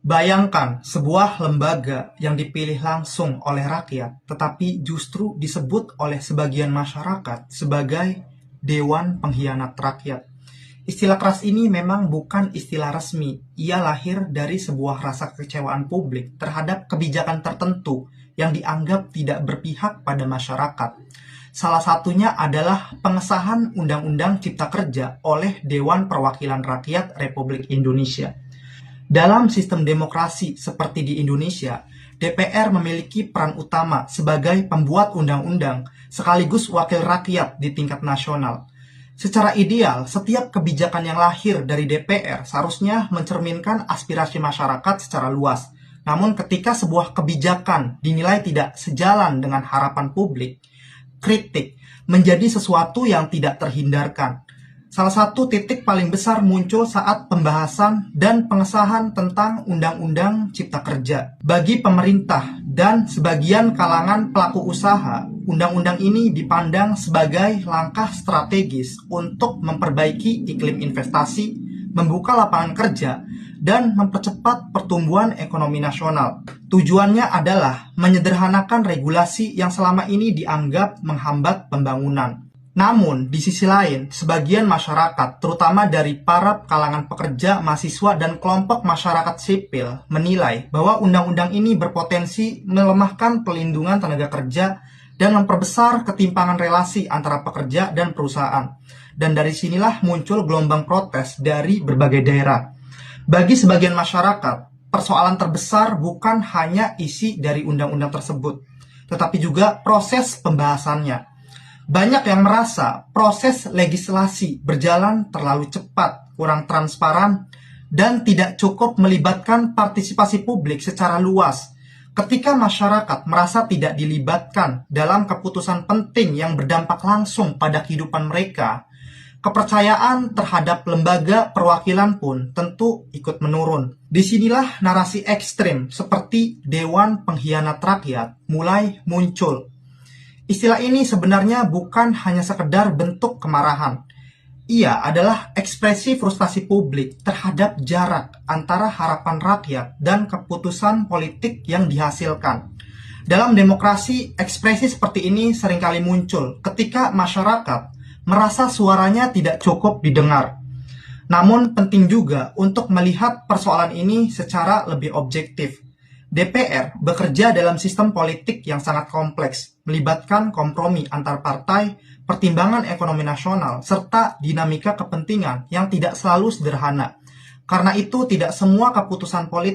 Bayangkan sebuah lembaga yang dipilih langsung oleh rakyat, tetapi justru disebut oleh sebagian masyarakat sebagai Dewan Pengkhianat Rakyat. Istilah keras ini memang bukan istilah resmi. Ia lahir dari sebuah rasa kekecewaan publik terhadap kebijakan tertentu yang dianggap tidak berpihak pada masyarakat. Salah satunya adalah pengesahan Undang-Undang Cipta Kerja oleh Dewan Perwakilan Rakyat Republik Indonesia. Dalam sistem demokrasi seperti di Indonesia, DPR memiliki peran utama sebagai pembuat undang-undang sekaligus wakil rakyat di tingkat nasional. Secara ideal, setiap kebijakan yang lahir dari DPR seharusnya mencerminkan aspirasi masyarakat secara luas. Namun ketika sebuah kebijakan dinilai tidak sejalan dengan harapan publik, kritik menjadi sesuatu yang tidak terhindarkan. Salah satu titik paling besar muncul saat pembahasan dan pengesahan tentang Undang-Undang Cipta Kerja. Bagi pemerintah dan sebagian kalangan pelaku usaha, undang-undang ini dipandang sebagai langkah strategis untuk memperbaiki iklim investasi, membuka lapangan kerja, dan mempercepat pertumbuhan ekonomi nasional. Tujuannya adalah menyederhanakan regulasi yang selama ini dianggap menghambat pembangunan. Namun, di sisi lain, sebagian masyarakat, terutama dari para kalangan pekerja, mahasiswa, dan kelompok masyarakat sipil, menilai bahwa undang-undang ini berpotensi melemahkan pelindungan tenaga kerja dan memperbesar ketimpangan relasi antara pekerja dan perusahaan. Dan dari sinilah muncul gelombang protes dari berbagai daerah. Bagi sebagian masyarakat, persoalan terbesar bukan hanya isi dari undang-undang tersebut, tetapi juga proses pembahasannya. Banyak yang merasa proses legislasi berjalan terlalu cepat, kurang transparan, dan tidak cukup melibatkan partisipasi publik secara luas. Ketika masyarakat merasa tidak dilibatkan dalam keputusan penting yang berdampak langsung pada kehidupan mereka, kepercayaan terhadap lembaga perwakilan pun tentu ikut menurun. Disinilah narasi ekstrim seperti Dewan Pengkhianat Rakyat mulai muncul. Istilah ini sebenarnya bukan hanya sekedar bentuk kemarahan. Ia adalah ekspresi frustasi publik terhadap jarak antara harapan rakyat dan keputusan politik yang dihasilkan. Dalam demokrasi, ekspresi seperti ini seringkali muncul ketika masyarakat merasa suaranya tidak cukup didengar. Namun penting juga untuk melihat persoalan ini secara lebih objektif. DPR bekerja dalam sistem politik yang sangat kompleks, melibatkan kompromi antar partai, pertimbangan ekonomi nasional, serta dinamika kepentingan yang tidak selalu sederhana. Karena itu, tidak semua keputusan politik